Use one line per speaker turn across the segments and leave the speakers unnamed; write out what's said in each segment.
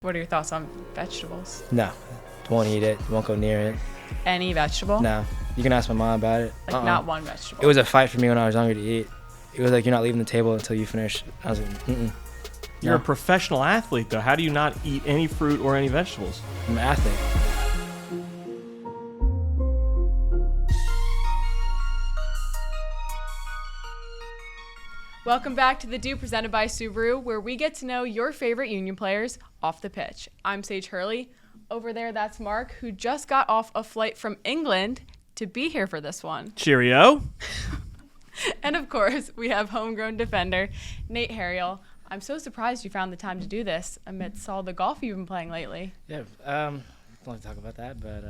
What are your thoughts on vegetables?
No, won't eat it. Won't go near it.
Any vegetable?
No, you can ask my mom about it.
Like not one vegetable?
It was a fight for me when I was younger to eat. It was like, you're not leaving the table until you finish. I was like,
You're a professional athlete, though. How do you not eat any fruit or any vegetables?
I'm an athlete.
Welcome back to the DOOP presented by Subaru, where we get to know your favorite Union players off the pitch. I'm Sage Hurley. Over there, that's Mark, who just got off a flight from England to be here for this one.
Cheerio.
And of course, we have homegrown defender Nate Harriel. I'm so surprised you found the time to do this amidst all the golf you've been playing lately.
Yeah, I don't want to talk about that, but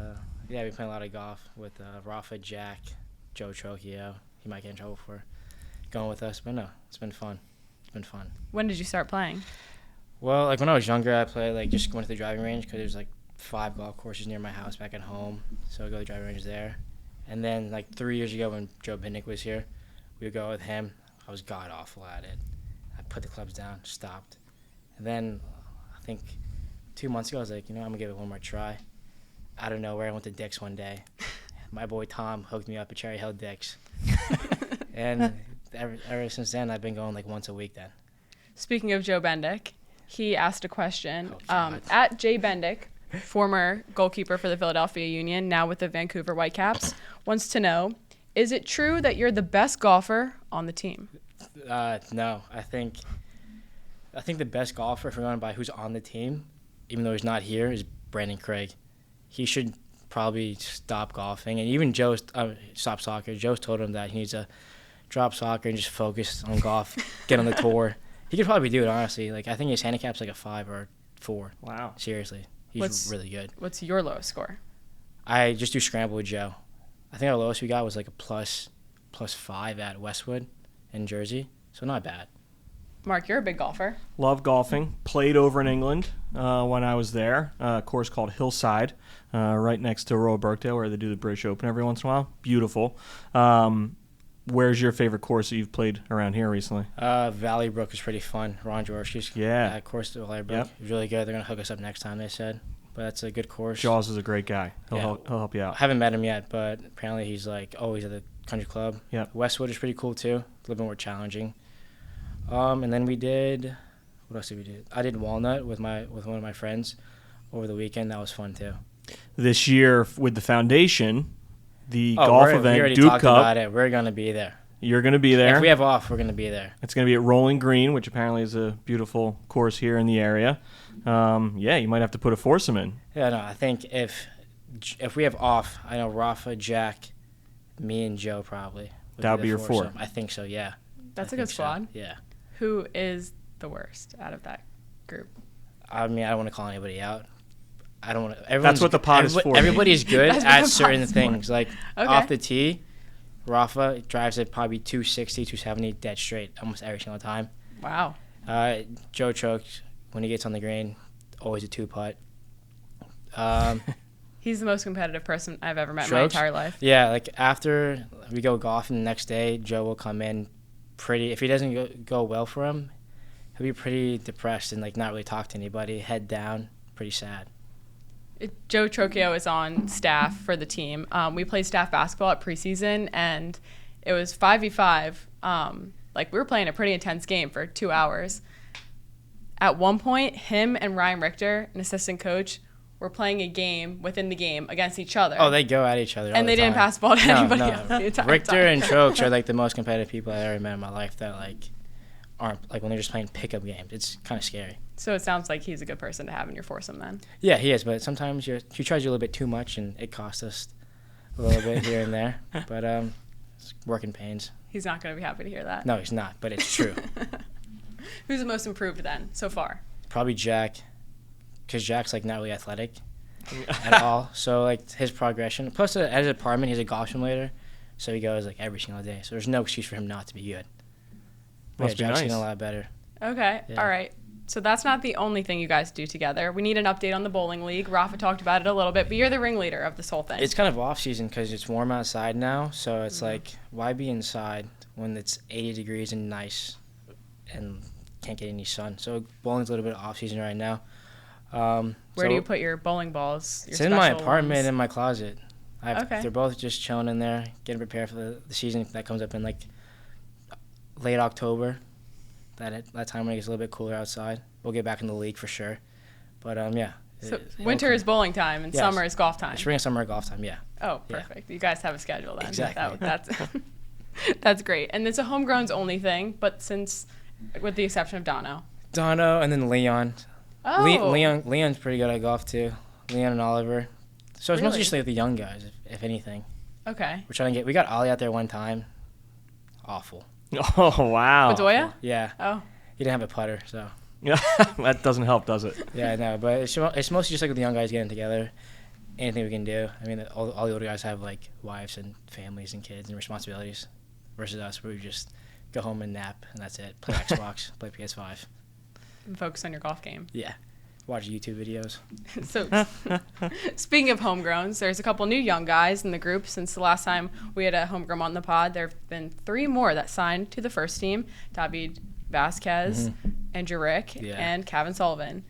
yeah, we play a lot of golf with Rafa, Jack, Joe Trocchio. He might get in trouble for going with us, but no, it's been fun. It's been fun.
When did you start playing?
Well, like when I was younger, I played like just going to the driving range because there's like 5 golf courses near my house back at home, so I go to the driving range there. And then like 3 years ago when Joe Binnick was here, we would go with him. I was god awful at it. I put the clubs down, stopped. And then I think 2 months ago, I was like, I'm going to give it one more try. Out of nowhere, I went to Dick's one day. My boy Tom hooked me up at Cherry Hill Dick's. And ever since then, I've been going like once a week then.
Speaking of Joe Bendick, he asked a question. At Jay Bendick, former goalkeeper for the Philadelphia Union, now with the Vancouver Whitecaps, wants to know, is it true that you're the best golfer on the team?
No, I think the best golfer, if we're going by who's on the team, even though he's not here, is Brandon Craig. He should probably stop golfing, and even Joe stop soccer. Joe's told him that he needs to drop soccer and just focus on golf, get on the tour. He could probably do it, honestly. Like I think his handicap's like a 5 or 4.
Wow.
Seriously, he's really good.
What's your lowest score?
I just do scramble with Joe. I think our lowest we got was like a plus 5 at Westwood in Jersey, so not bad.
Mark, you're a big golfer.
Love golfing. Played over in England when I was there. A course called Hillside, right next to Royal Birkdale, where they do the British Open every once in a while. Beautiful. Where's your favorite course that you've played around here recently?
Valley Brook is pretty fun. Ron Jaworski's course to Valley Brook.
Yep.
It was really good. They're going to hook us up next time, they said. But that's a good course.
Jaws is a great guy. He'll help you out.
I haven't met him yet, but apparently he's like always at the country club.
Yep.
Westwood is pretty cool too. A little bit more challenging. And then we did, what else did we do? I did Walnut with one of my friends over the weekend. That was fun too.
This year with the foundation, the golf event,
we already
DOOP
talked
Cup.
about it. We're going to be there.
You're going to be there.
If we have off, we're going to be there.
It's going to be at Rolling Green, which apparently is a beautiful course here in the area. Yeah, you might have to put a foursome in.
Yeah, no, I think if we have off, I know Rafa, Jack, me, and Joe probably.
That would be your 4.
I think so, yeah.
That's a good squad.
Yeah.
Who is the worst out of that group?
I mean, I don't want to call anybody out. I don't want to.
That's what the pod is for.
Everybody's good
That's what
at
the
certain
pod is
things.
for.
Like
Okay.
off the tee, Rafa drives it probably 260, 270 dead straight almost every single time.
Wow.
Joe chokes when he gets on the green, always a 2-putt.
He's the most competitive person I've ever met in my
Strokes?
entire life.
Yeah, like after we go golfing the next day, Joe will come in if he doesn't go well for him, he'll be pretty depressed and like not really talk to anybody, head down, pretty sad.
Joe Trocchio is on staff for the team. We played staff basketball at preseason, and it was 5v5. Like we were playing a pretty intense game for 2 hours. At one point, him and Ryan Richter, an assistant coach, were playing a game within the game against each other.
Oh, they go at each other all
and
the
they didn't
time.
pass the ball to anybody
No.
else the entire
Richter
time.
and Chokes are like the most competitive people I've ever met in my life that like aren't like when they're just playing pickup games. It's kind of scary.
So it sounds like he's a good person to have in your foursome then.
Yeah, he is, but sometimes he tries you a little bit too much and it costs us a little bit here and there. But it's working pains.
He's not going to be happy to hear that.
No, he's not, but it's true.
Who's the most improved then so far?
Probably Jack, because Jack's like not really athletic at all. So like his progression. Plus, at his apartment, he's a golf simulator, so he goes like every single day. So there's no excuse for him not to be good. But
Must be
Jack's
nice.
getting a lot better.
Okay.
Yeah.
All right. So that's not the only thing you guys do together. We need an update on the bowling league. Rafa talked about it a little bit, but you're the ringleader of this whole thing.
It's kind of off season because it's warm outside now. So it's like, why be inside when it's 80 degrees and nice and can't get any sun? So bowling's a little bit off season right now.
Where do you put your bowling balls? Your
It's in my
special
apartment
ones?
in my closet.
Okay.
They're both just chilling in there, getting prepared for the season that comes up in like late October. That time when it gets a little bit cooler outside. We'll get back in the league for sure. But yeah.
So winter is bowling time and summer is golf time.
Spring and summer are golf time. Yeah.
Oh, perfect. Yeah. You guys have a schedule then.
Exactly.
That's great. And it's a homegrown's only thing, but with the exception of Dono,
and then Leon.
Oh.
Leon's pretty good at golf too. Leon and Oliver. So it's mostly just like the young guys, if anything.
Okay.
We're trying to we got Ollie out there one time. Awful.
Oh, wow.
Bedoya?
Yeah.
Oh.
He didn't have a putter, so.
Yeah, that doesn't help, does it?
Yeah, no, but it's mostly just like the young guys getting together. Anything we can do. I mean, all the older guys have like wives and families and kids and responsibilities, versus us where we just go home and nap and that's it. Play Xbox, play PS5.
And focus on your golf game.
Yeah, watch YouTube videos.
So, speaking of homegrowns, there's a couple new young guys in the group. Since the last time we had a homegrown on the pod, there have been 3 more that signed to the first team: David Vasquez, Andrew Rick, and Kevin Sullivan.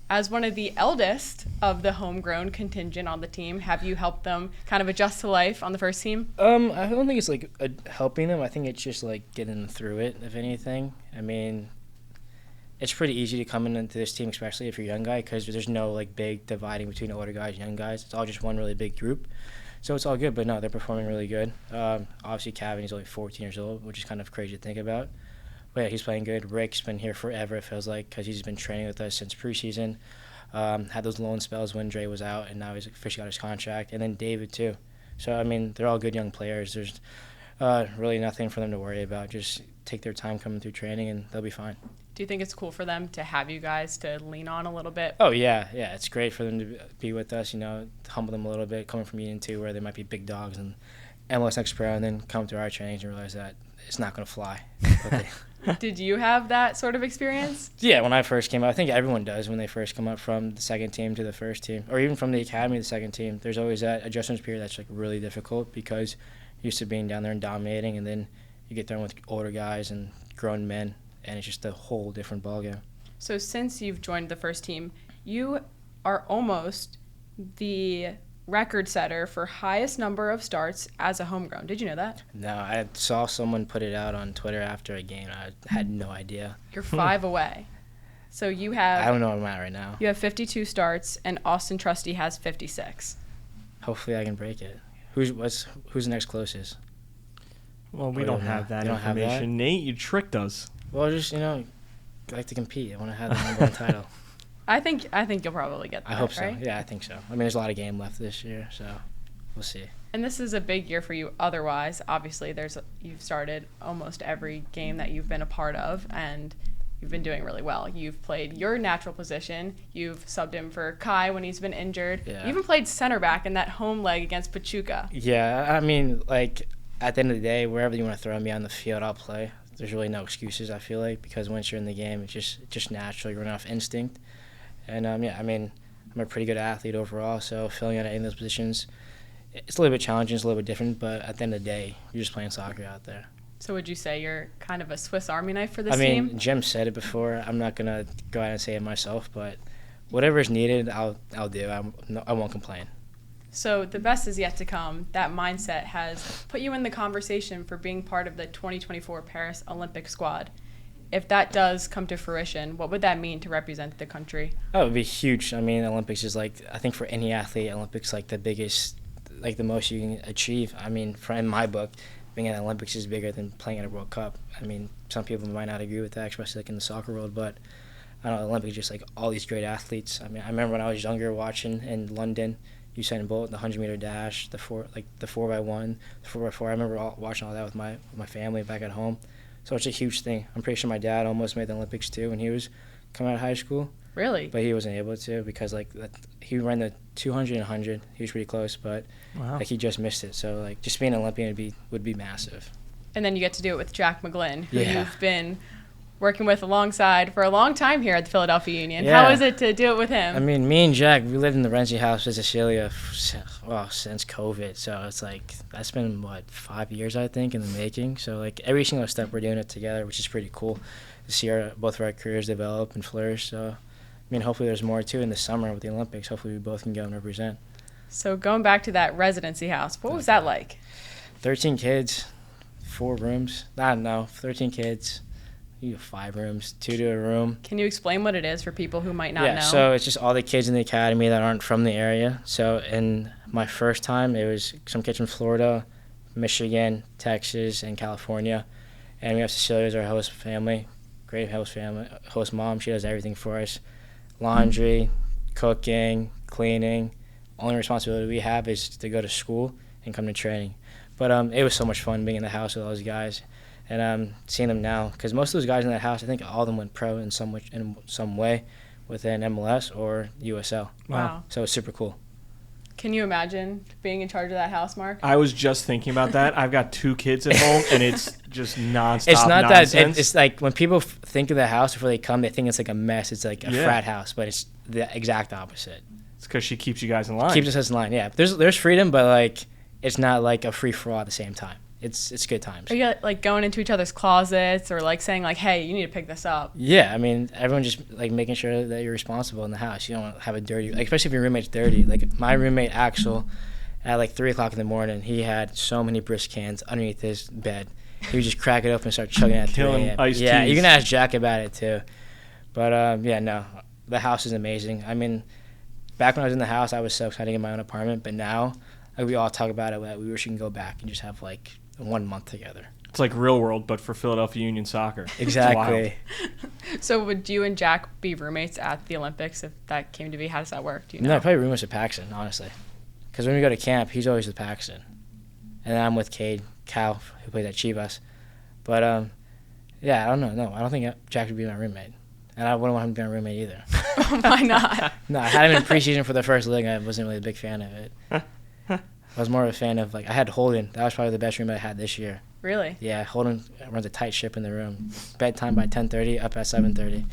As one of the eldest of the homegrown contingent on the team, have you helped them kind of adjust to life on the first team?
I don't think it's like helping them. I think it's just like getting them through it, if anything. I mean, it's pretty easy to come into this team, especially if you're a young guy, because there's no like big dividing between older guys and young guys. It's all just one really big group. So it's all good, but no, they're performing really good. Obviously, Kevin, he's only 14 years old, which is kind of crazy to think about. But yeah, he's playing good. Rick's been here forever, it feels like, because he's been training with us since preseason. Had those loan spells when Dre was out, and now he's officially got his contract. And then David, too. So, I mean, they're all good young players. There's really nothing for them to worry about. Just take their time coming through training, and they'll be fine.
Do you think it's cool for them to have you guys to lean on a little bit?
Oh, yeah. Yeah, it's great for them to be with us, humble them a little bit, coming from Union 2 where they might be big dogs and MLS Next Pro, and then come to our trainings and realize that it's not going to fly.
Did you have that sort of experience?
Yeah, when I first came up, I think everyone does when they first come up from the second team to the first team, or even from the academy to the second team. There's always that adjustment period that's like really difficult because you're used to being down there and dominating, and then you get thrown with older guys and grown men, and it's just a whole different ballgame.
So since you've joined the first team, you are almost the record setter for highest number of starts as a homegrown. Did you know that?
No, I saw someone put it out on Twitter after a game. I had no idea.
You're 5 away. So you have...
I don't know where I'm at right now.
You have 52 starts, and Austin Trusty has 56.
Hopefully I can break it. Who's the next closest?
Well, we don't have that
information. Have that?
Nate, you tricked us.
Well, just, I like to compete. I want to have the number 1 title.
I think you'll probably get that.
I hope so.
Right?
Yeah, I think so. I mean, there's a lot of game left this year, so we'll see.
And this is a big year for you otherwise. Obviously, you've started almost every game that you've been a part of, and you've been doing really well. You've played your natural position. You've subbed in for Kai when he's been injured.
Yeah.
You even played center back in that home leg against Pachuca.
Yeah, I mean, like, at the end of the day, wherever you want to throw me on the field, I'll play. There's really no excuses, I feel like, because once you're in the game, it's just natural. You're running off instinct. And, yeah, I mean, I'm a pretty good athlete overall, so filling out any of those positions, it's a little bit challenging, it's a little bit different, but at the end of the day, you're just playing soccer out there.
So would you say you're kind of a Swiss Army knife for this
team? I mean,
team?
Jim said it before. I'm not going to go out and say it myself, but whatever is needed, I'll do. I won't complain.
So the best is yet to come. That mindset has put you in the conversation for being part of the 2024 Paris Olympic squad. If that does come to fruition, what would that mean to represent the country?
Oh, it would be huge. I mean, Olympics is like, I think for any athlete, Olympics like the biggest, like the most you can achieve. I mean, in my book, being at the Olympics is bigger than playing at a World Cup. I mean, some people might not agree with that, especially like in the soccer world, but I don't know, Olympics just like all these great athletes. I mean, I remember when I was younger watching in London, Usain Bolt, the 100-meter dash, the 4x1, the 4x4. I remember watching all that with my family back at home. So it's a huge thing. I'm pretty sure my dad almost made the Olympics too when he was coming out of high school.
Really?
But he wasn't able to because he ran the 200 and 100. He was pretty close, but he just missed it. So like just being an Olympian would be massive.
And then you get to do it with Jack McGlynn, who
Yeah.
you've been working with alongside for a long time here at the Philadelphia Union.
Yeah.
How is it to do it with him?
I mean, me and Jack, we lived in the Renzi house in Cecilia since COVID. So it's like, that's been, 5 years, I think, in the making. So, like, every single step we're doing it together, which is pretty cool to see both of our careers develop and flourish. So, mean, hopefully there's more too in the summer with the Olympics. Hopefully we both can go and represent.
So going back to that residency house, what was that like?
13 kids, 4 rooms. I don't know, 13 kids. You have 5 rooms, 2 to a room.
Can you explain what it is for people who might not know?
Yeah, so it's just all the kids in the academy that aren't from the area. So in my first time, it was some kids from Florida, Michigan, Texas, and California. And we have Cecilia as our host family, great host mom. She does everything for us. Laundry, cooking, cleaning. Only responsibility we have is to go to school and come to training. But it was so much fun being in the house with those guys. And seeing them now, because most of those guys in that house, I think all of them went pro in some way within MLS or USL.
Wow.
So it's super cool.
Can you imagine being in charge of that house, Mark?
I was just thinking about that. I've got 2 kids at home, and it's just nonstop
It's not
nonsense.
it's like when people think of the house before they come, they think it's like a mess. It's like a frat house, but it's the exact opposite.
It's because she keeps you guys in line.
Keeps us in line, yeah. There's freedom, but like it's not like a free-for-all at the same time. It's good times.
Are you like going into each other's closets or like saying like, hey, you need to pick this up?
Yeah, I mean, everyone just like making sure that you're responsible in the house. You don't have a dirty, like, especially if your roommate's dirty. Like my roommate Axel, at like 3 o'clock in the morning, he had so many brisk cans underneath his bed. He would just crack it open and start chugging at 3 a.m.
Iced
Yeah,
teas.
you can ask Jack about it too. But yeah, no, the house is amazing. I mean, back when I was in the house, I was so excited to get my own apartment. But now, like, we all talk about it. That we wish we can go back and just have like 1 month together.
It's like real world, but for Philadelphia Union Soccer.
Exactly.
So would you and Jack be roommates at the Olympics if that came to be? How does that work? Do you know?
No, probably roommates with Paxton, honestly. Because when we go to camp, he's always with Paxton. And then I'm with Cal, who plays at Chivas. But, yeah, I don't know. No, I don't think Jack would be my roommate. And I wouldn't want him to be my roommate either.
Why not?
No, I had him in preseason for the first league. I wasn't really a big fan of it. I was more of a fan of, like, I had Holden. That was probably the best roommate I had this year.
Really?
Yeah, Holden runs a tight ship in the room. Bedtime by 10:30, up at 7:30.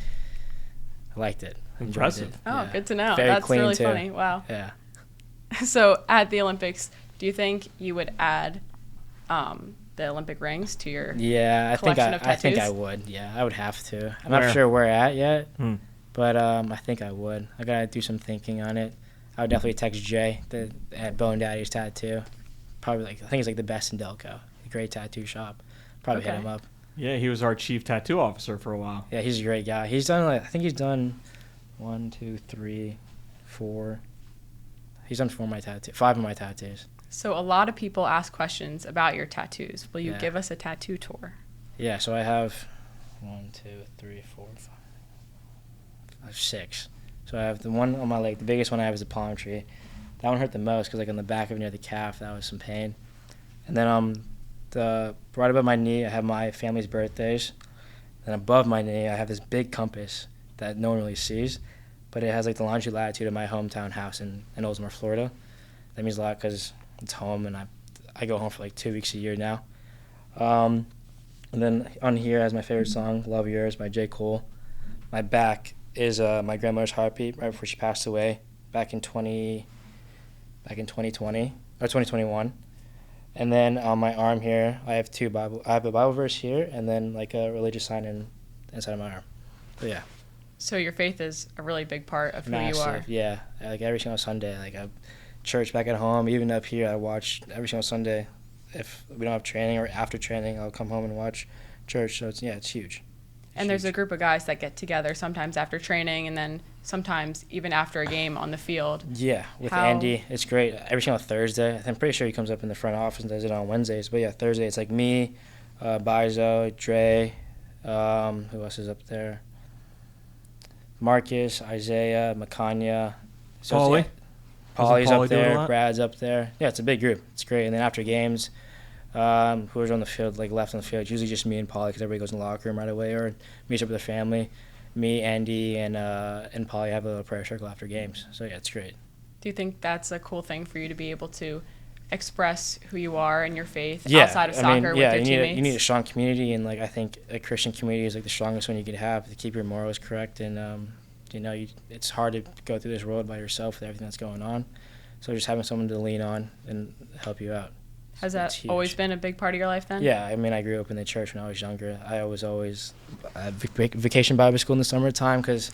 I liked it. Enjoyed
Impressive.
it.
Oh,
Yeah.
good to know.
Very
That's
clean,
really
too.
funny. Wow.
Yeah.
So at the Olympics, do you think you would add the Olympic rings to your
Yeah, I think
collection of
I think I
tattoos?
would. Yeah, I would have to. I'm
Where?
not sure where at yet,
But
but I think I would. I gotta do some thinking on it. I would definitely text Jay at Bone Daddy's Tattoo. Probably I think it's like the best in Delco. A great tattoo shop. Probably hit
Okay.
him up.
yeah, he was our chief tattoo officer for a while.
Yeah, he's a great guy. He's done I think he's done 1, 2, 3, 4. He's done 5 of my tattoos.
So a lot of people ask questions about your tattoos. Will you
Yeah.
give us a tattoo tour?
Yeah, so I have 1, 2, 3, 4, 5. I have 6. So I have the one on my leg. The biggest one I have is a palm tree. That one hurt the most because like on the back of near the calf, that was some pain. And then the right above my knee, I have my family's birthdays. Then above my knee, I have this big compass that no one really sees, but it has like the longitude latitude of my hometown house in Oldsmar, Florida. That means a lot because it's home, and I go home for like 2 weeks a year now. And then on here has my favorite song, "Love Yours" by J. Cole. My back is my grandmother's heartbeat right before she passed away back in 2020 or 2021. And then on my arm here, I have I have a Bible verse here, and then like a religious sign inside of my arm. So yeah.
So your faith is a really big part of who
Massive,
you are.
yeah. Like every single Sunday, like church back at home, even up here, I watch every single Sunday. If we don't have training or after training, I'll come home and watch church. So it's huge.
And there's a group of guys that get together sometimes after training and then sometimes even after a game on the field.
Yeah, with Andy, it's great. Every single Thursday, I'm pretty sure he comes up in the front office and does it on Wednesdays. But yeah, Thursday, it's like me, Bizo, Dre, who else is up there? Marcus, Isaiah, Makanya. So
Paulie?
Paulie's
Paulie
up
do it a
there.
lot?
Brad's up there. Yeah, it's a big group. It's great. And then after games, whoever's on the field, like left on the field, it's usually just me and Paulie because everybody goes in the locker room right away or meets up with their family. Me, Andy, and Paulie have a little prayer circle after games. So yeah, it's great.
Do you think that's a cool thing for you to be able to express who you are and your faith
Yeah,
outside of soccer with your teammates?
You need a strong community, and like I think a Christian community is like the strongest one you could have to keep your morals correct. And it's hard to go through this world by yourself with everything that's going on. So just having someone to lean on and help you out.
Has that always been a big part of your life then?
Yeah, I mean, I grew up in the church when I was younger. I was always at vacation Bible school in the summertime because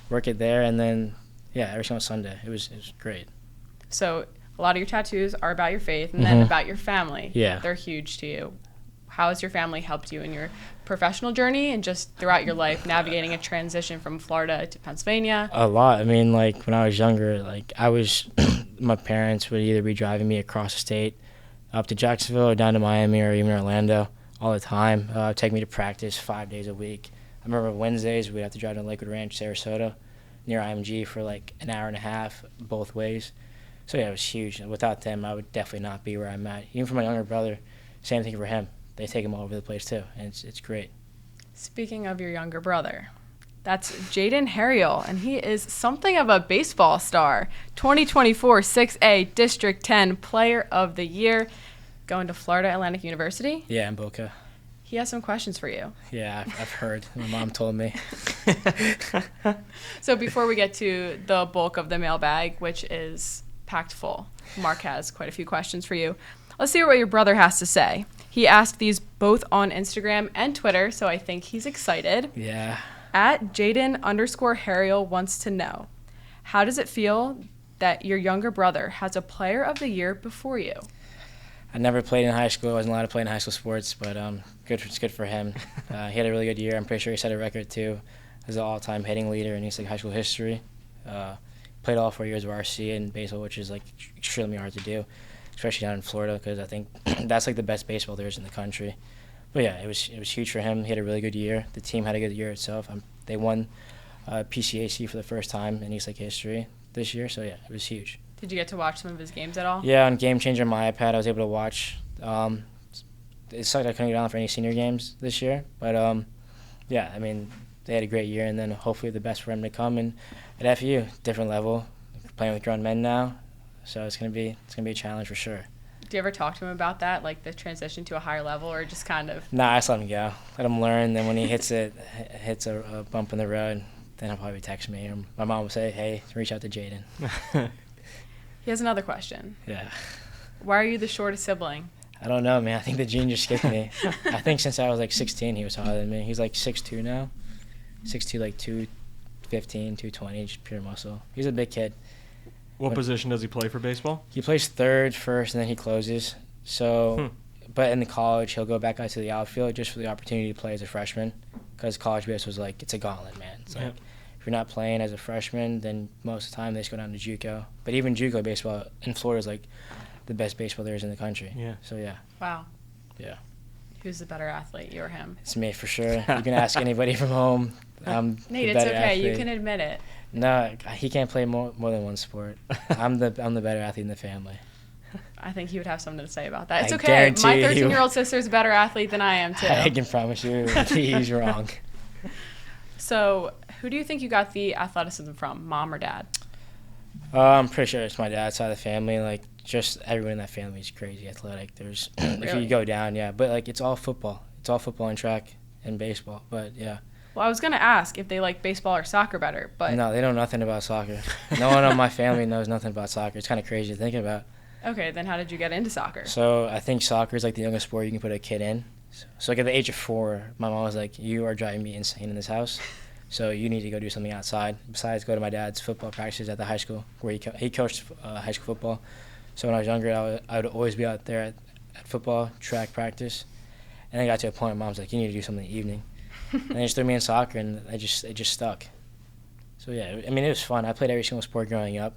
work it there, and then every single Sunday. It was great.
So a lot of your tattoos are about your faith and then about your family.
Yeah.
They're huge to you. How has your family helped you in your professional journey and just throughout your life navigating a transition from Florida to Pennsylvania?
A lot. I mean, like when I was younger, like my parents would either be driving me across the state up to Jacksonville or down to Miami or even Orlando all the time. Take me to practice 5 days a week. I remember Wednesdays we'd have to drive to Lakewood Ranch, Sarasota, near IMG for like an hour and a half both ways. So yeah, it was huge. Without them, I would definitely not be where I'm at. Even for my younger brother, same thing for him. They take him all over the place too, and it's great.
Speaking of your younger brother, that's Jaden Harriel, and he is something of a baseball star. 2024 6A District 10 Player of the Year, going to Florida Atlantic University.
Yeah, in Boca.
He has some questions for you.
Yeah, I've heard. My mom told me.
So before we get to the bulk of the mailbag, which is packed full, Mark has quite a few questions for you. Let's see what your brother has to say. He asked these both on Instagram and Twitter, so I think he's excited.
Yeah.
At Jaden_Harriel wants to know, how does it feel that your younger brother has a Player of the Year before you?
I never played in high school. I wasn't allowed to play in high school sports, but it's good for him. He had a really good year. I'm pretty sure he set a record too as an all-time hitting leader in high school history. Played all 4 years of RC in baseball, which is like extremely hard to do, especially down in Florida, because I think that's like the best baseball there is in the country. But yeah, it was huge for him. He had a really good year. The team had a good year itself. They won PCAC for the first time in East Lake history this year, so yeah, it was huge.
Did you get to watch some of his games at all?
Yeah, on Game Changer on my iPad, I was able to watch. It sucked I couldn't get on for any senior games this year, but yeah, I mean, they had a great year, and then hopefully the best for him to come. And at FU, different level, playing with grown men now, so it's gonna be a challenge for sure.
Do you ever talk to him about that, like the transition to a higher level, or just kind of?
Nah, I just let him go. Let him learn. Then when he hits a bump in the road, then he'll probably text me. Or my mom will say, "Hey, reach out to Jaden."
He has another question.
Yeah.
Why are you the shortest sibling?
I don't know, man. I think the gene just skipped me. I think since I was like 16, he was taller than me. He's like 6'2" now. 6'2", like 215, 220, just pure muscle. He's a big kid.
What position does he play for baseball?
He plays third first, and then he closes. So, but in the college, he'll go back out to the outfield just for the opportunity to play as a freshman, because college baseball is like, it's a gauntlet, man. It's like, if you're not playing as a freshman, then most of the time they just go down to JUCO. But even JUCO baseball in Florida is like the best baseball there is in the country.
Yeah.
So yeah.
Wow.
Yeah.
Who's the better athlete, you or him?
It's me for sure. You can ask anybody from home. I'm
Nate,
the
it's
better
okay.
athlete.
You can admit it.
No, he can't play more than one sport. I'm the better athlete in the family.
I think he would have something to say about that. It's
I
okay.
guarantee
My
you.
13-year-old sister's a better athlete than I am, too.
I can promise you he's wrong.
So, who do you think you got the athleticism from, mom or dad?
I'm pretty sure it's my dad's side of the family. Like, just everyone in that family is crazy athletic. There's if
Really?
you go down, yeah. But, like, it's all football. It's all football and track and baseball. But, yeah.
Well, I was going to ask if they like baseball or soccer better, but...
No, they know nothing about soccer. No one in my family knows nothing about soccer. It's kind of crazy to think about.
Okay, then how did you get into soccer?
So I think soccer is like the youngest sport you can put a kid in. So like at the age of 4, my mom was like, "You are driving me insane in this house. So you need to go do something outside besides go to my dad's football practices at the high school where he coached high school football. So when I was younger, I would always be out there at football, track practice. And I got to a point where mom's like, "You need to do something in the evening." And they just threw me in soccer, and it just stuck. So yeah, I mean, it was fun. I played every single sport growing up,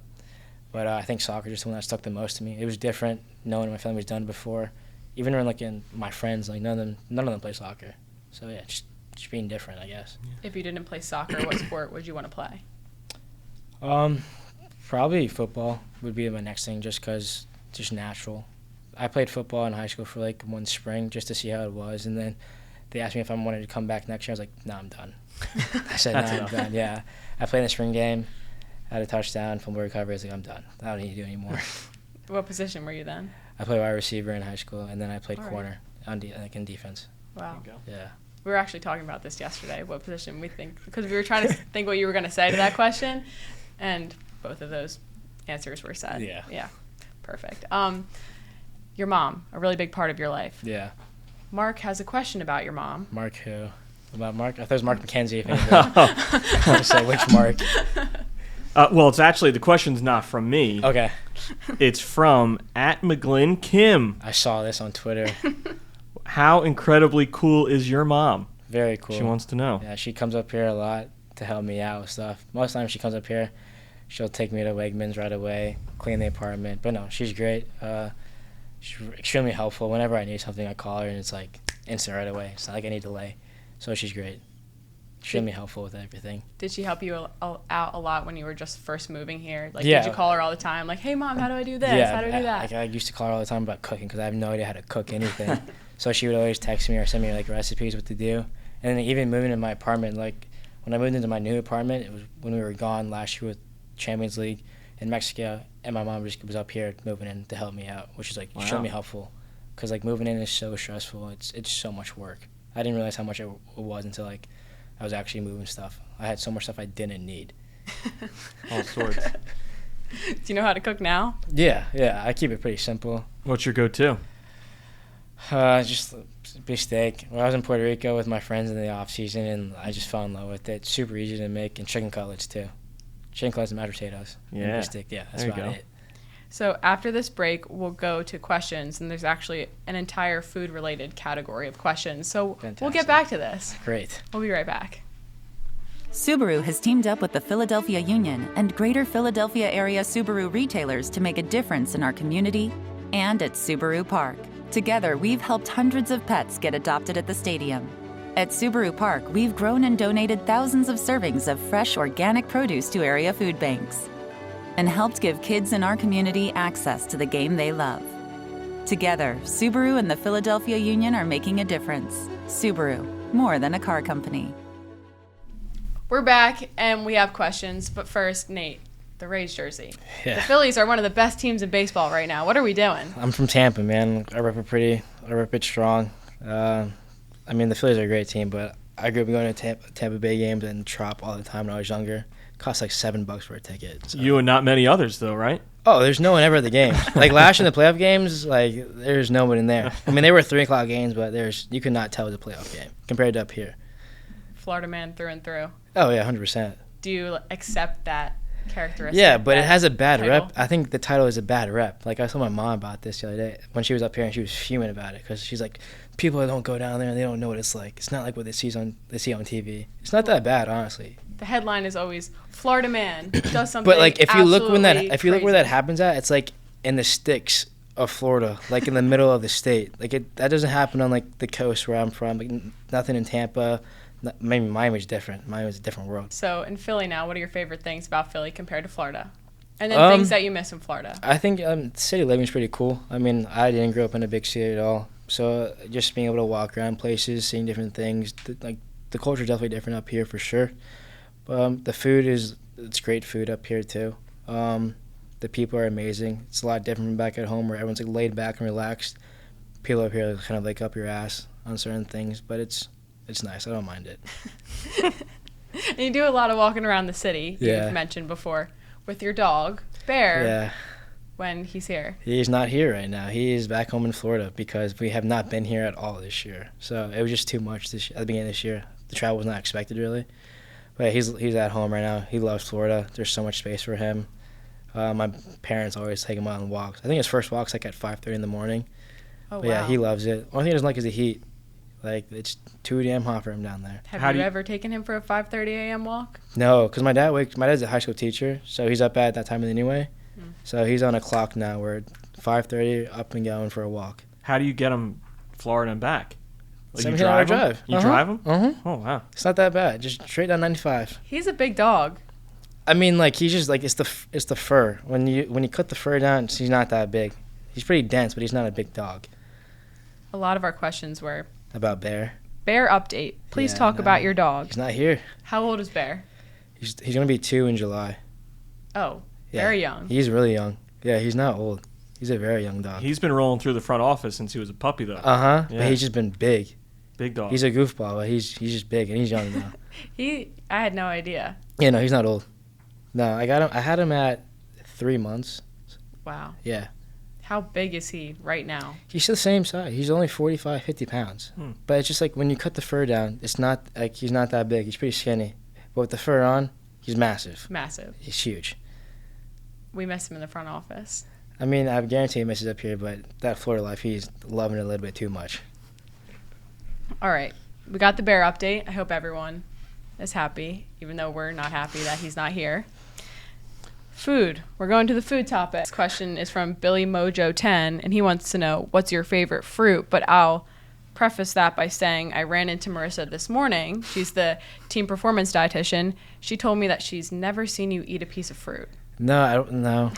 but I think soccer is just the one that stuck the most to me. It was different, knowing my family's done it before. Even when like in my friends, like none of them play soccer. So yeah, just being different, I guess.
If you didn't play soccer, what sport would you want to play?
Probably football would be my next thing, just 'cause just natural. I played football in high school for like one spring just to see how it was, and then they asked me if I wanted to come back next year. I was like, "No, I'm done." I said, "No, I'm done." Yeah, I played in the spring game, had a touchdown, fumble recovery. I was like, "I'm done. I don't need to do anymore."
What position were you then?
I played wide receiver in high school, and then I played
All right.
corner in defense.
Wow.
Yeah.
We were actually talking about this yesterday, what position we think, because we were trying to think what you were going to say to that question, and both of those answers were said.
Yeah.
Yeah. Perfect. Your mom, a really big part of your life.
Yeah.
Mark has a question about your mom.
Mark who? About Mark? I thought it was Mark McKenzie. If anything. I was like, which Mark?
Well, it's actually, the question's not from me.
Okay.
It's from @McGlynn Kim.
I saw this on Twitter.
How incredibly cool is your mom?
Very cool.
She wants to know.
Yeah, she comes up here a lot to help me out with stuff. Most of the time she comes up here, she'll take me to Wegmans right away, clean the apartment. But no, she's great. She's extremely helpful. Whenever I need something, I call her, and it's like instant right away. It's not like any delay. So she's great. Extremely helpful with everything.
Did she help you out a lot when you were just first moving here? Like,
Yeah.
did you call her all the time? Like, hey, Mom, how do I do this?
Yeah,
How do I do that?
Like I used to call her all the time about cooking because I have no idea how to cook anything. So she would always text me or send me like recipes what to do. And then even moving in my apartment, like when I moved into my new apartment, it was when we were gone last year with Champions League in Mexico, and my mom just was up here moving in to help me out, which is like extremely helpful because like moving in is so stressful. It's so much work. I didn't realize how much it was until like I was actually moving stuff. I had so much stuff I didn't need.
All sorts.
Do you know how to cook now?
Yeah. I keep it pretty simple.
What's your go-to?
Just beef steak. When I was in Puerto Rico with my friends in the off season, and I just fell in love with it. Super easy to make, and chicken cutlets too. Chicken cutlets and mashed potatoes.
Yeah.
And beef steak. Yeah, that's
There you
about
go.
it.
So after this break, we'll go to questions, and there's actually an entire food-related category of questions. So we'll
Fantastic.
get back to this.
Great.
We'll be right back.
Subaru has teamed up with the Philadelphia Union and Greater Philadelphia area Subaru retailers to make a difference in our community and at Subaru Park. Together, we've helped hundreds of pets get adopted at the stadium. At Subaru Park, we've grown and donated thousands of servings of fresh organic produce to area food banks and helped give kids in our community access to the game they love. Together, Subaru and the Philadelphia Union are making a difference. Subaru, more than a car company.
We're back, and we have questions. But first, Nate, the Rays jersey.
Yeah.
The Phillies are one of the best teams in baseball right now. What are we doing?
I'm from Tampa, man. I rep it strong. I mean, the Phillies are a great team, but I grew up going to Tampa Bay games and Trop all the time when I was younger. It cost like $7 for a ticket. So.
You and not many others, though, right?
Oh, there's no one ever at the games. Like last year in the playoff games, like there's no one in there. I mean, they were 3:00 games, but you could not tell it was a playoff game compared to up here.
Florida man through and through.
Oh yeah, 100%.
Do you accept that characteristic?
Yeah, but it has a bad
title?
rep. I think the title is a bad rep. Like I told my mom about this the other day when she was up here, and she was fuming about it because she's like, people don't go down there and they don't know what it's like. It's not like what they see on TV. It's not that bad, honestly.
The headline is always Florida man does something.
But like if you look where
absolutely
that happens at, it's like in the sticks of Florida, like in the middle of the state. Like that doesn't happen on like the coast where I'm from. Like nothing in Tampa. Maybe Miami's different. Miami's a different world.
So in Philly now, what are your favorite things about Philly compared to Florida? And then things that you miss in Florida.
I think city living is pretty cool. I mean, I didn't grow up in a big city at all, so just being able to walk around places, seeing different things, like the culture is definitely different up here for sure. The food it's great food up here too. The people are amazing. It's a lot different from back at home where everyone's like laid back and relaxed. People up here kind of like up your ass on certain things, but it's nice. I don't mind it.
And you do a lot of walking around the city.
Yeah.
You've mentioned before with your dog Bear.
Yeah.
When he's here.
He's not here right now. He is back home in Florida because we have not been here at all this year. So it was just too much at the beginning of this year. The travel was not expected really. But he's at home right now. He loves Florida. There's so much space for him. My parents always take him on walks. I think his first walk's like at 5:30 in the morning.
Oh,
But
wow.
yeah, he loves it. Only thing he doesn't like is the heat. Like it's too damn hot for him down there.
Have you ever taken him for a 5:30 a.m. walk?
No, because my dad's a high school teacher, so he's up at that time anyway. So he's on a clock now where 5:30 up and going for a walk.
How do you get them Florida and back? Like, you
17-hour
them?
drive.
You drive them?
Uh-huh.
Oh, wow.
It's not that bad. Just straight down 95.
He's a big dog.
I mean, like he's just like it's the fur. When you cut the fur down, he's not that big. He's pretty dense, but he's not a big dog.
A lot of our questions were
About Bear.
Bear update. Please
Yeah,
talk
no.
about your dog.
He's not here.
How old is Bear?
He's gonna be 2 in July.
Oh,
Yeah.
very young.
He's really young. Yeah, he's not old. He's a very young dog.
He's been rolling through the front office since he was a puppy, though.
Yeah.
Yeah.
But he's just been big.
Big dog.
He's a goofball, but he's just big and he's young now.
I had no idea.
Yeah, no, he's not old. No, I had him at 3 months.
Wow.
Yeah.
How big is he right now?
He's the same size. He's only 45, 50 pounds. But it's just like when you cut the fur down, it's not like he's not that big. He's pretty skinny. But with the fur on, he's massive.
Massive.
He's huge.
We miss him in the front office.
I mean, I guarantee he misses up here, but that Florida life, he's loving it a little bit too much.
All right. We got the bear update. I hope everyone is happy, even though we're not happy that he's not here. Food. We're going to the food topic. This question is from Billy Mojo 10, and he wants to know, what's your favorite fruit? But I'll preface that by saying I ran into Marissa this morning. She's the team performance dietitian. She told me that she's never seen you eat a piece of fruit.
No, I don't know.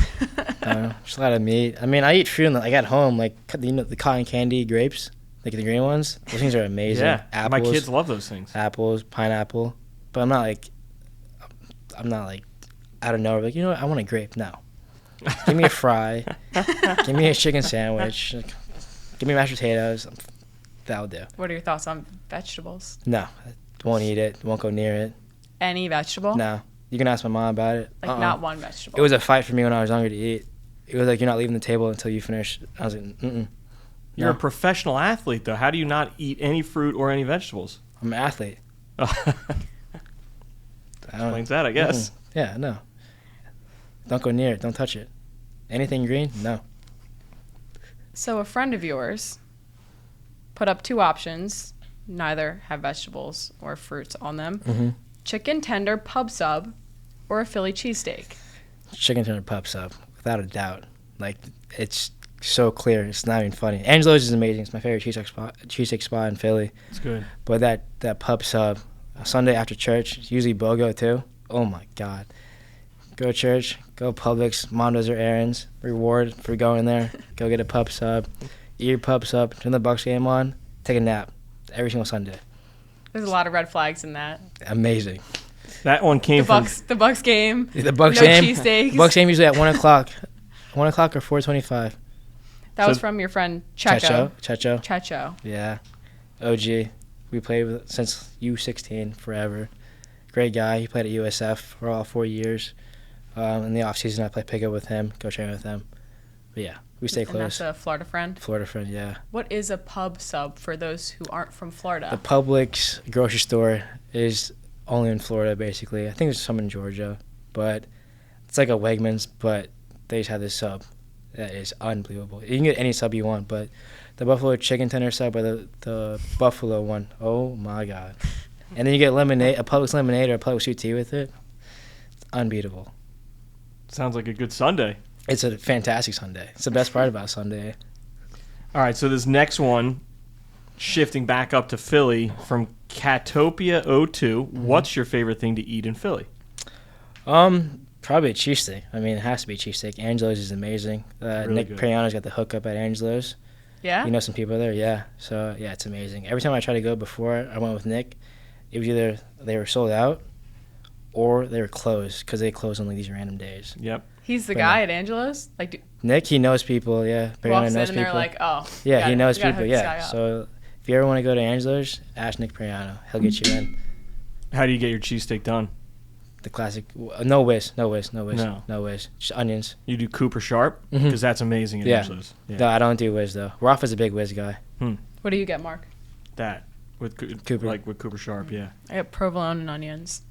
No, just a lot of meat. I mean, I eat fruit like at home, like the cotton candy grapes, like the green ones. Those things are amazing.
Yeah,
apples,
my kids love those things.
Apples, pineapple. But I'm not like out of nowhere, like, you know what, I want a grape. No. Give me a fry. Give me a chicken sandwich. Give me mashed potatoes. That'll do.
What are your thoughts on vegetables?
No. Won't eat it. Won't go near it.
Any vegetable?
No. You can ask my mom about it.
Like not one vegetable?
It was a fight for me when I was younger to eat. It was like, you're not leaving the table until you finish. I was like, mm-mm.
You're a professional athlete, though. How do you not eat any fruit or any vegetables?
I'm an athlete.
Explains that, I guess.
Yeah, no. Don't go near it. Don't touch it. Anything green? No.
So a friend of yours put up two options. Neither have vegetables or fruits on them.
Mm-hmm.
Chicken tender pub sub or a Philly cheesesteak.
Chicken tender pub sub, without a doubt. Like, it's so clear. It's not even funny. Angelo's is amazing. It's my favorite cheesesteak spot in Philly.
It's good.
But that pub sub, Sunday after church, it's usually BOGO too. Oh, my God. Go to church, go Publix, mom does her errands, reward for going there, go get a pub sub, eat your pub sub, turn the Bucks game on, take a nap every single Sunday.
There's a lot of red flags in that.
Amazing.
That one came from
The Bucks game.
The Bucks
no
game.
Cheesesteaks.
Bucks game usually at 1 o'clock. 1 o'clock or 4:25.
That was from your friend Checho.
Checho. Yeah. OG. We played with since U16 forever. Great guy. He played at USF for all 4 years. In the offseason, I play pickup with him, go train with him. But yeah, we stay close.
And that's a Florida friend?
Florida friend, yeah.
What is a pub sub for those who aren't from Florida?
The Publix grocery store is only in Florida, basically. I think there's some in Georgia. But it's like a Wegmans, but they just have this sub that is unbelievable. You can get any sub you want, but the Buffalo chicken tender sub or the Buffalo one, oh my God. And then you get lemonade, a Publix lemonade or a Publix sweet tea with it. It's unbeatable.
Sounds like a good Sunday.
It's a fantastic Sunday. It's the best part about Sunday.
All right, so this next one, shifting back up to Philly from Catopia 02. What's your favorite thing to eat in Philly?
Probably a cheesesteak. I mean, it has to be a cheesesteak. Angelo's is amazing.
Really
Nick
good.
Priano's got the hookup at Angelo's.
Yeah?
You know some people there? Yeah. So, yeah, it's amazing. Every time I tried to go before I went with Nick, it was either they were sold out or they were closed because they close on like these random days.
Yep.
He's the guy at Angelo's? Like,
Nick, he knows people, yeah.
walks
Priano
in
knows
and
people.
they're like, oh.
Yeah, he knows
you gotta
people,
hook this guy
yeah.
up.
So if you ever want to go to Angelo's, ask Nick Priano. He'll get you in.
How do you get your cheesesteak done?
The classic, no whiz.
No.
Just onions.
You do Cooper Sharp?
Mhm.
Because that's amazing at
Yeah.
Angelo's.
No, I don't do whiz, though. Rafa's a big whiz guy.
What do you get, Mark?
That. With
Cooper.
Like with Cooper Sharp, yeah.
I get provolone and onions.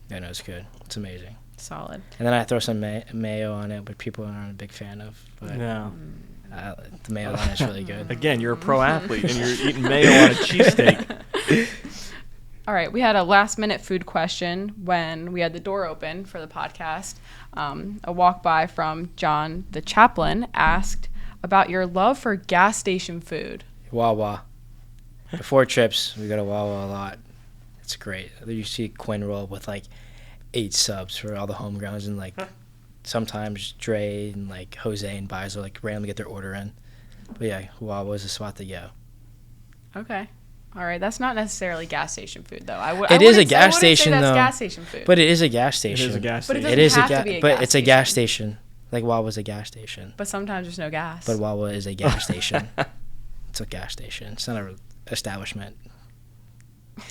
Yeah, no, it's good. It's amazing.
Solid.
And then I throw some mayo on it, but people aren't a big fan of. But
No.
the mayo on it's really good.
Again, you're a pro athlete and you're eating mayo on a cheesesteak.
All right, we had a last-minute food question when we had the door open for the podcast. A walk-by from John, the chaplain, asked about your love for gas station food.
Wawa. Before trips, we go to Wawa a lot. It's great. You see Quinn roll up with like 8 subs for all the home grounds, and like sometimes Dre and like Jose and Biles will like randomly get their order in. But yeah, Wawa is the spot to go.
Okay. All right, that's not necessarily gas station food, though.
It is a gas station,
that's
though.
gas station food.
But it is a gas station.
It is a gas
But it
station.
doesn't have to be a
but
gas
it's a gas station. Like Wawa's a gas station.
But sometimes there's no gas.
But Wawa is a gas station. It's a gas station. It's not an establishment.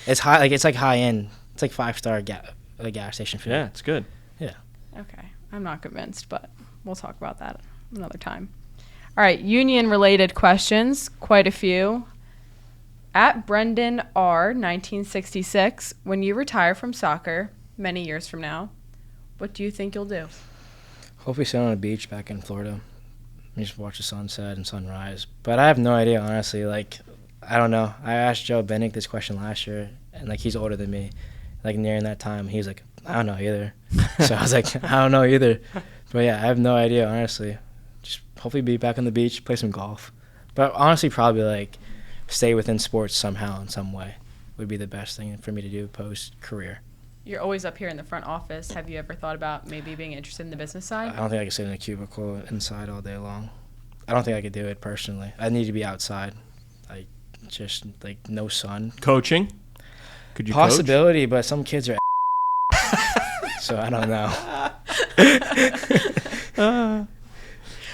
It's high. Like it's like high end. It's like 5-star gas station food.
Yeah, it's good.
Yeah.
Okay. I'm not convinced, but we'll talk about that another time. All right, union-related questions, quite a few. At Brendan R. 1966, when you retire from soccer many years from now, what do you think you'll do?
Hopefully sit on a beach back in Florida. Just watch the sunset and sunrise. But I have no idea, honestly. Like, I don't know. I asked Joe Bennick this question last year, and, like, he's older than me. Like, nearing that time, he was like, I don't know either. So I was like, I don't know either. But, yeah, I have no idea, honestly. Just hopefully be back on the beach, play some golf. But honestly, probably, like, stay within sports somehow in some way would be the best thing for me to do post-career.
You're always up here in the front office. Have you ever thought about maybe being interested in the business side?
I don't think I could sit in a cubicle inside all day long. I don't think I could do it personally. I need to be outside. Like, just, like, no sun.
Coaching? Could you
Possibility, but some kids are so I don't know.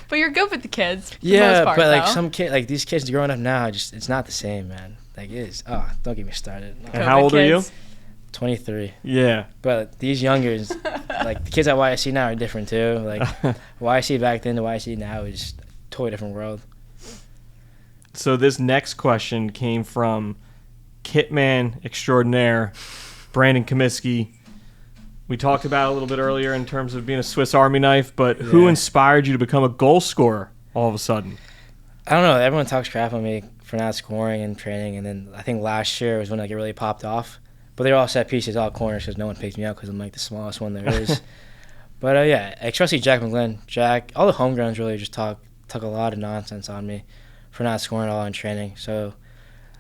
But you're good with the kids. For
Yeah,
the most part,
but, like,
though.
some kid, like, these kids growing up now, just it's not the same, man. Like, it is. Oh, don't get me started. No.
And how old are you?
23.
Yeah.
But these youngers, like, the kids at YSC now are different, too. Like, YSC back then to YSC now is a totally different world.
So this next question came from Kitman extraordinaire, Brandon Comiskey. We talked about it a little bit earlier in terms of being a Swiss Army knife, but who inspired you to become a goal scorer all of a sudden?
I don't know. Everyone talks crap on me for not scoring and training, and then I think last year was when, like, it really popped off. But they're all set pieces, all corners, because no one picked me up because I'm, like, the smallest one there is. But, yeah, especially Jack McGlynn. Jack, all the homegrowns really just took a lot of nonsense on me for not scoring at all in training. So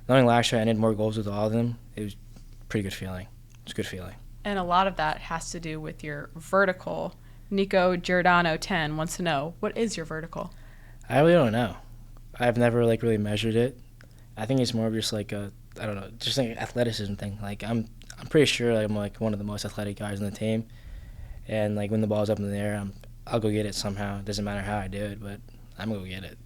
knowing last year I ended more goals with all of them, it was a pretty good feeling. It's a good feeling.
And a lot of that has to do with your vertical. Nico Giordano 10 wants to know, what is your vertical?
I really don't know. I've never, like, really measured it. I think it's more of just, like, I don't know, just like an athleticism thing. Like, I'm pretty sure, like, I'm, like, one of the most athletic guys on the team. And, like, when the ball's up in the air, I'll go get it somehow. It doesn't matter how I do it, but I'm going to go get it.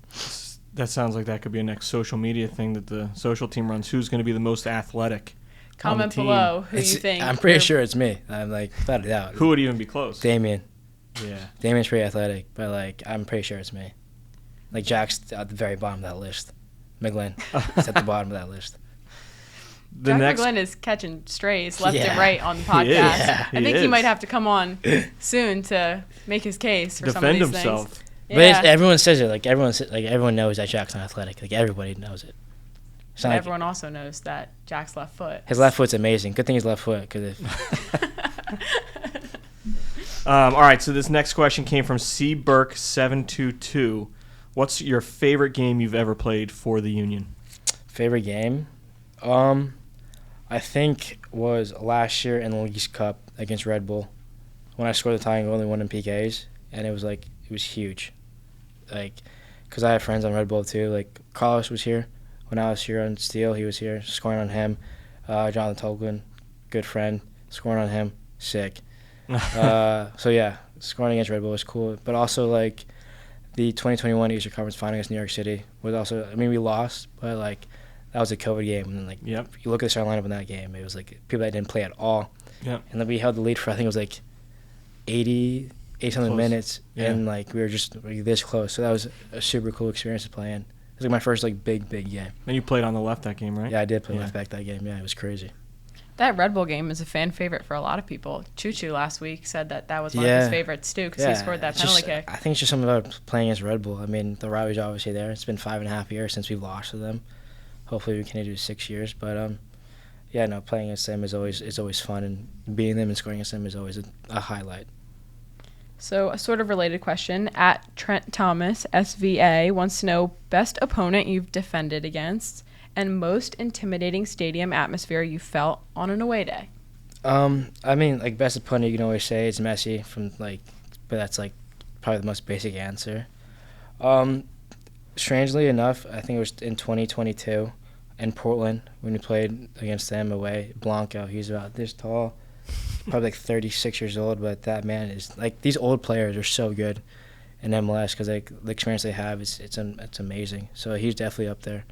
That sounds like that could be a next social media thing that the social team runs. Who's going to be the most athletic?
Comment below who you think.
I'm pretty sure it's me. I'm, like, without a doubt.
Who would even be close?
Damien.
Yeah.
Damien's pretty athletic, but, like, I'm pretty sure it's me. Like, Jack's at the very bottom of that list. McGlynn is at the bottom of that list.
Jack McGlynn is catching strays left and right on the podcast.
Yeah,
I think he might have to come on soon to make his case for
Defend
some of these
himself.
things.
But everyone says it. Like, everyone knows that Jack's not athletic. Like, everybody knows it. It's
But
not
everyone also knows that Jack's left foot.
his left foot's amazing. Good thing his left foot. Cause
All right, so this next question came from C. Burke722. What's your favorite game you've ever played for the Union?
favorite game, I think was last year in the Leagues Cup against Red Bull when I scored the tying goal and we won in PKs, and it was huge. Like, because I have friends on Red Bull too. Like, Carlos was here when I was here on Steel. He was here, scoring on him. Jonathan Tolkien, good friend, scoring on him, sick. So yeah, scoring against Red Bull was cool. But also, like, the 2021 Eastern Conference Final against New York City was also, I mean, we lost, but, like, that was a COVID game. And then, like, you look at the starting lineup in that game, it was like people that didn't play at all.
Yep.
And then we held the lead for, I think it was like 80-something minutes, and, like, we were just, like, this close. So that was a super cool experience to play in. It was, like, my first, like, big game.
And you played on the left that game, right?
Yeah, I did play left back that game. Yeah, it was crazy.
That Red Bull game is a fan favorite for a lot of people. Choo last week said that was one of his favorites too because he scored that penalty kick.
I think it's just something about playing against Red Bull. I mean, the rivalry's obviously there. It's been 5.5 years since we've lost to them. Hopefully we can do 6 years. But playing against them is always fun, and beating them and scoring against them is always a highlight.
So a sort of related question, at Trent Thomas SVA wants to know best opponent you've defended against and most intimidating stadium atmosphere you felt on an away day.
I mean, like, best opponent, you can always say it's Messi but that's, like, probably the most basic answer. Strangely enough, I think it was in 2022 in Portland when we played against them away. Blanco, he's about this tall, probably like 36 years old, but that man is, like, these old players are so good in MLS because, like, the experience they have, it's amazing. So he's definitely up there.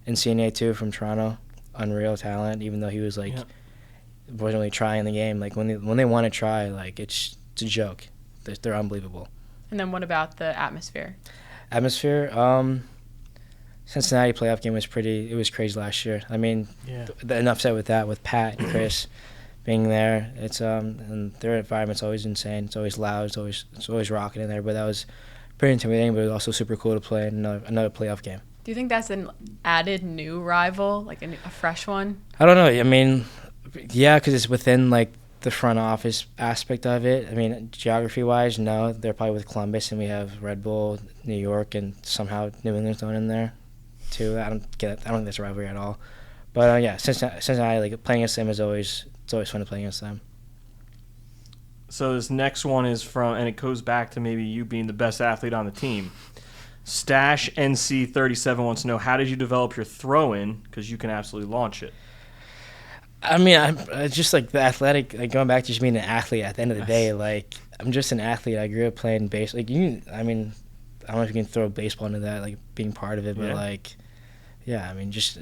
And CNA too from Toronto, unreal talent. Even though he was wasn't really trying the game. Like, when they want to try, like, it's a joke. They're unbelievable.
And then what about the atmosphere?
Atmosphere. Cincinnati playoff game was crazy last year. I mean, enough said with that, with Pat and Chris being there. It's and their environment's always insane. It's always loud. It's always rocking in there. But that was pretty intimidating. But it was also super cool to play in another playoff game.
Do you think that's an added new rival, like a fresh one?
I don't know. I mean, yeah, because it's within like the front office aspect of it. I mean, geography-wise, no, they're probably with Columbus, and we have Red Bull, New York, and somehow New England's thrown in there too. I don't get it. I don't think that's a rivalry at all. But yeah, Cincinnati, like playing against them it's always fun to play against them.
So this next one is from, and it goes back to maybe you being the best athlete on the team. Stash NC37 wants to know, how did you develop your throw-in? Because you can absolutely launch it.
I mean, I'm just like the athletic, like going back to just being an athlete at the end of the day. Like, I'm just an athlete. I grew up playing base. Like, I mean, I don't know if you can throw baseball into that, like being part of it, but I mean, just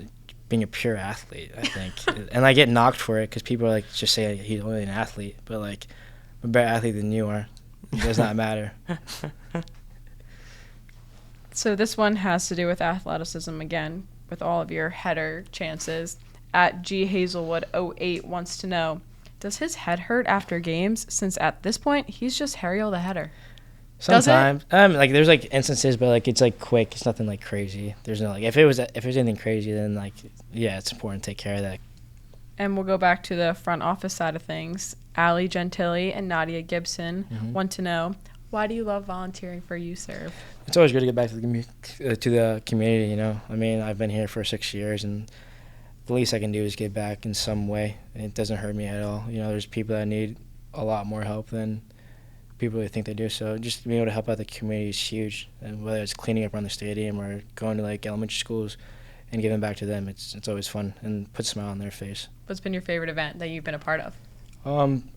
being a pure athlete, I think. And I get knocked for it because people are like, just say he's only an athlete, but like, I'm a better athlete than you are. It does not matter.
So this one has to do with athleticism again, with all of your header chances. At G Hazelwood 08 wants to know, does his head hurt after games? Since at this point he's just Harriel the header.
Sometimes, like there's like instances, but like it's like quick. It's nothing like crazy. There's no like if it was anything crazy, then like it's important to take care of that.
And we'll go back to the front office side of things. Allie Gentili and Nadia Gibson want to know, why do you love volunteering for UServe?
It's always good to get back to the community. You know, I mean, I've been here for 6 years, and the least I can do is give back in some way, and it doesn't hurt me at all. You know, there's people that need a lot more help than people really think they do. So just being able to help out the community is huge, and whether it's cleaning up around the stadium or going to like elementary schools and giving back to them, it's always fun and puts a smile on their face.
What's been your favorite event that you've been a part of?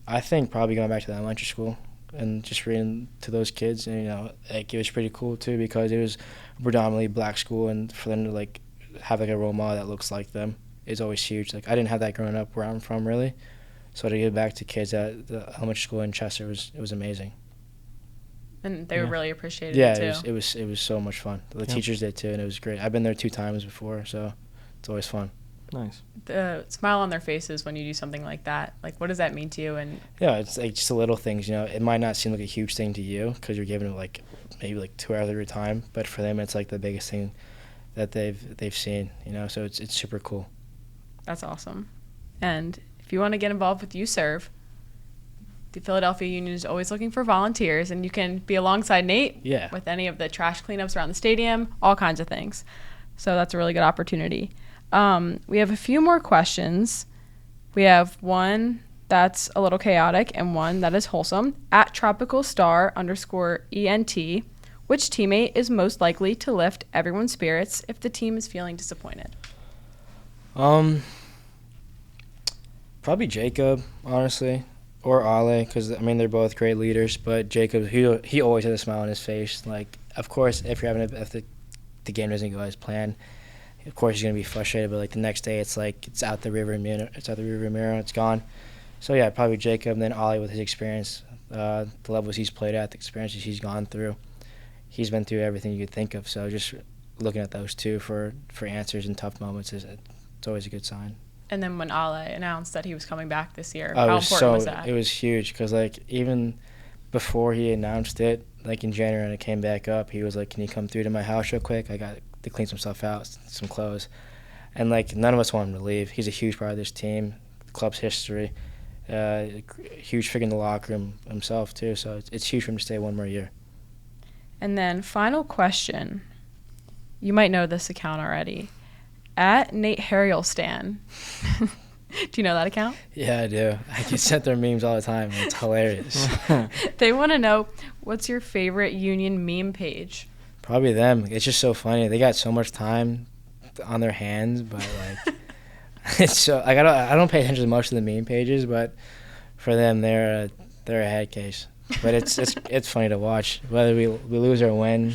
I think probably going back to the elementary school and just reading to those kids, and you know, like it was pretty cool too because it was a predominantly black school, and for them to like have like a role model that looks like them is always huge. Like I didn't have that growing up where I'm from really, so to give back to kids at the elementary school in Chester was amazing.
And they really appreciated it too.
Yeah, it was so much fun. The teachers did too, and it was great. I've been there 2 times before, so it's always fun.
Nice.
The smile on their faces when you do something like that, like what does that mean to you? And
yeah, it's like just the little things. You know, it might not seem like a huge thing to you because you're giving them like maybe like 2 hours of your time, but for them it's like the biggest thing that they've seen. You know, so it's super cool.
That's awesome. And if you want to get involved with UServe, the Philadelphia Union is always looking for volunteers, and you can be alongside Nate with any of the trash cleanups around the stadium, all kinds of things. So that's a really good opportunity. We have a few more questions. We have one that's a little chaotic and one that is wholesome. At tropicalstar_ENT, which teammate is most likely to lift everyone's spirits if the team is feeling disappointed?
Probably Jacob, honestly, or Ale, because I mean they're both great leaders. But Jacob, he always has a smile on his face. Like, of course, if the game doesn't go as planned, of course he's gonna be frustrated. But like the next day, it's like it's out the river mirror. It's gone. So yeah, probably Jacob. And then Ale with his experience, the levels he's played at, the experiences he's gone through. He's been through everything you could think of. So just looking at those two for answers in tough moments it's always a good sign.
And then when Ale announced that he was coming back this year, how important was that?
It was huge because, like, even before he announced it, like in January when it came back up, he was like, can you come through to my house real quick? I got to clean some stuff out, some clothes. And, like, none of us want him to leave. He's a huge part of this team, the club's history, huge figure in the locker room himself, too. So it's huge for him to stay one more year.
And then final question. You might know this account already. At Nate Harriel Stan. Do you know that account?
Yeah, I do. I get sent their memes all the time. It's hilarious.
They want to know, what's your favorite Union meme page?
Probably them. It's just so funny. They got so much time on their hands, but like, it's so like I don't pay attention much to the meme pages, but for them, they're a head case. But it's funny to watch. Whether we lose or win,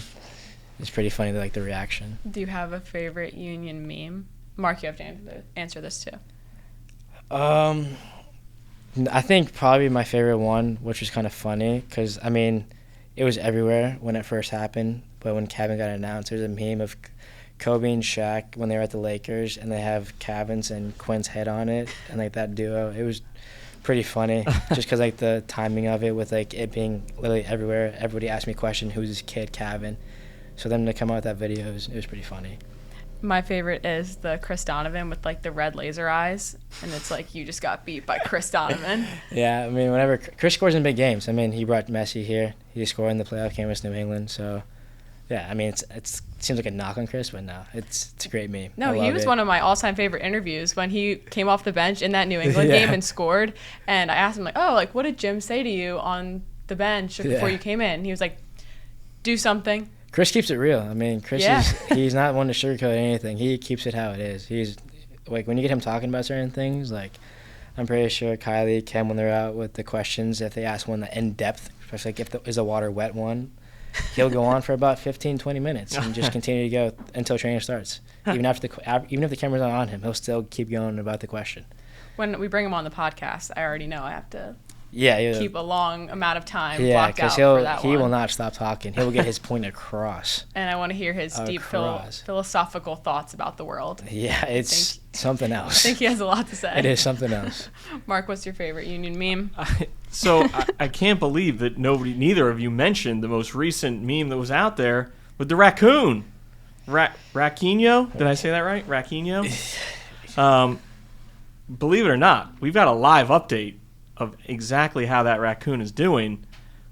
it's pretty funny, like the reaction.
Do you have a favorite Union meme? Mark, you have to answer this too.
I think probably my favorite one, which was kind of funny, because I mean, it was everywhere when it first happened. But when Kevin got announced, there's a meme of Kobe and Shaq when they were at the Lakers, and they have Kevin's and Quinn's head on it, and like that duo. It was pretty funny, just because like the timing of it with like it being literally everywhere. Everybody asked me a question, who's this kid, Kevin? So them to come out with that video, it was pretty funny.
My favorite is the Chris Donovan with like the red laser eyes, and it's like you just got beat by Chris Donovan.
Yeah, I mean, whenever Chris scores in big games, I mean, he brought Messi here. He scored in the playoff game against New England. So, yeah, I mean, it seems like a knock on Chris, but no, it's a great meme.
No, he was one of my all-time favorite interviews when he came off the bench in that New England game and scored. And I asked him like, "Oh, like what did Jim say to you on the bench before you came in?" And he was like, "Do something."
Chris keeps it real. I mean, Chris he's not one to sugarcoat anything. He keeps it how it is. He's like, when you get him talking about certain things, like I'm pretty sure Kylie, Ken, when they're out with the questions, if they ask one in depth, especially like is the water wet one, he'll go on for about 15, 20 minutes and just continue to go until training starts. Even if the camera's not on him, he'll still keep going about the question.
When we bring him on the podcast, I already know I have to
Yeah,
keep a long amount of time blocked out for that
he
one.
will not stop talking. He will get his point across.
And I want to hear his deep philosophical thoughts about the world.
Yeah, it's something else.
I think he has a lot to say.
It is something else.
Mark, what's your favorite Union meme?
I can't believe that neither of you mentioned the most recent meme that was out there with the raccoon. Racquinho? Did I say that right? Racquinho? Believe it or not, we've got a live update of exactly how that raccoon is doing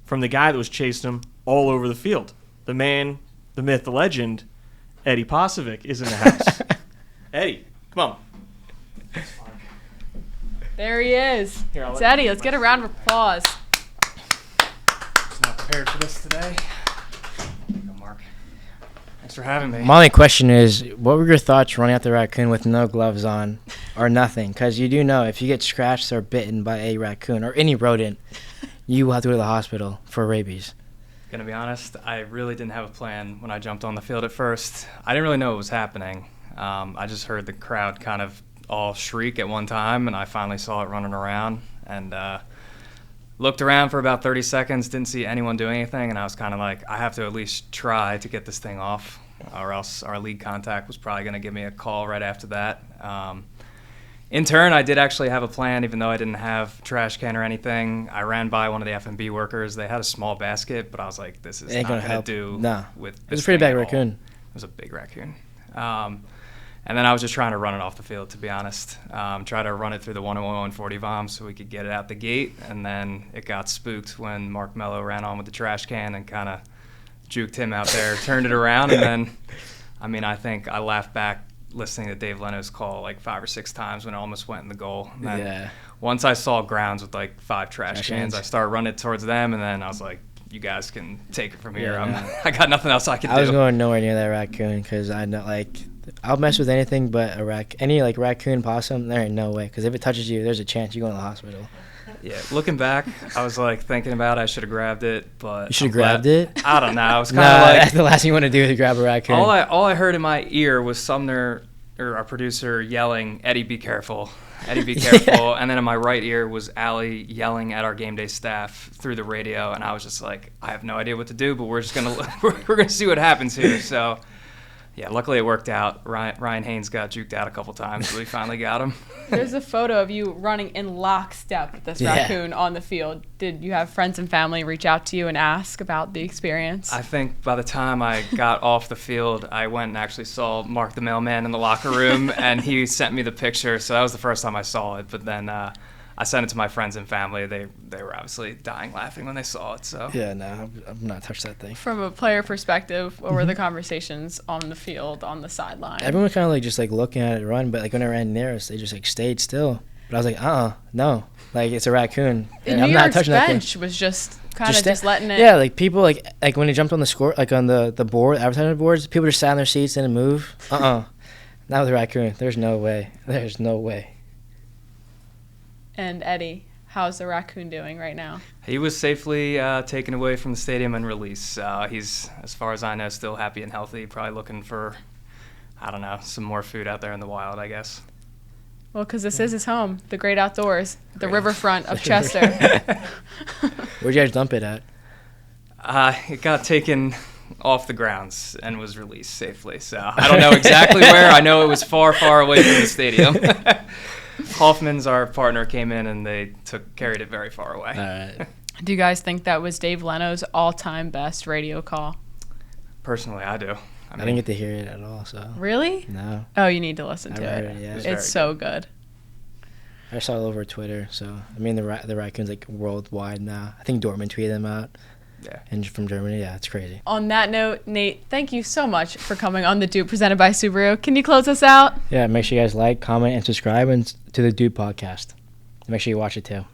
from the guy that was chasing him all over the field. The man, the myth, the legend, Eddie Pasovic is in the house. Eddie, come on.
There he is. It's Eddie. Let's get a round of applause.
Was not prepared for this today. There you go, Mark. Thanks for having me.
My only question is, what were your thoughts running out the raccoon with no gloves on or nothing? Because you do know if you get scratched or bitten by a raccoon or any rodent, you will have to go to the hospital for rabies.
Gonna be honest, I really didn't have a plan when I jumped on the field at first. I didn't really know what was happening. I just heard the crowd kind of all shriek at one time, and I finally saw it running around and looked around for about 30 seconds, didn't see anyone doing anything, and I was kind of like, I have to at least try to get this thing off, or else our league contact was probably going to give me a call right after that. In turn, I did actually have a plan, even though I didn't have trash can or anything. I ran by one of the F&B workers. They had a small basket, but I was like, this is not going to do with this.
It was a pretty big raccoon.
It was a big raccoon. And then I was just trying to run it off the field, to be honest. Try to run it through the 101-140 bomb so we could get it out the gate. And then it got spooked when Mark Mello ran on with the trash can and kind of juked him out there, turned it around. And then, I mean, I think I laughed back listening to Dave Leno's call like 5 or 6 times when it almost went in the goal. And then once I saw grounds with like 5 trash cans, I started running towards them. And then I was like, you guys can take it from here. I got nothing else I can do.
I was going nowhere near that raccoon because I know, like, I'll mess with anything but any like raccoon, possum. There ain't no way, because if it touches you, there's a chance you go to the hospital.
Yeah, looking back, I was like thinking about I should have grabbed it, but
you should have grabbed it.
I don't know. I was kind of like,
that's the last thing you want to do is grab a raccoon.
All I heard in my ear was Sumner, or our producer, yelling, "Eddie, be careful! Eddie, be careful!" And then in my right ear was Allie yelling at our game day staff through the radio, and I was just like, I have no idea what to do, but we're just gonna we're gonna see what happens here. So. Yeah, luckily it worked out. Ryan Haynes got juked out a couple times, but we finally got him.
There's a photo of you running in lockstep with this raccoon on the field. Did you have friends and family reach out to you and ask about the experience? I
think by the time I got off the field, I went and actually saw Mark the mailman in the locker room, and he sent me the picture. So that was the first time I saw it. But then I sent it to my friends and family. They were obviously dying laughing when they saw it. So
yeah, no, I've not touched that thing.
From a player perspective, what were the conversations on the field, on the sideline?
Everyone kind of like just like looking at it run, but like when I ran near us, they just like stayed still. But I was like, no, like it's a raccoon.
The New York's bench was just kind of just letting it.
Yeah, like people like when they jumped on the score, like on the board, advertisement boards, people just sat in their seats and didn't move. Not with a raccoon. There's no way. There's no way.
And Eddie, how's the raccoon doing right now?
He was safely taken away from the stadium and released. He's, as far as I know, still happy and healthy, probably looking for, I don't know, some more food out there in the wild, I guess.
Well, because this is his home, the great outdoors, the riverfront of Chester.
Where'd you guys dump it at?
It got taken off the grounds and was released safely. So I don't know exactly where. I know it was far, far away from the stadium. Hoffman's, our partner, came in and they carried it very far away.
All right.
Do you guys think that was Dave Leno's all-time best radio call?
Personally, I do.
I didn't get to hear it at all, so.
Really?
No.
Oh, you need to listen to
heard
it.
it, yeah.
It's so good.
I saw it all over Twitter, so. I mean, the raccoon's, like, worldwide now. I think Dortmund tweeted them out.
Yeah.
And from Germany, yeah, it's crazy.
On that note, Nate, thank you so much for coming on the DOOP presented by Subaru. Can you close us out?
Yeah, make sure you guys like, comment, and subscribe to the Dude podcast. Make sure you watch it, too.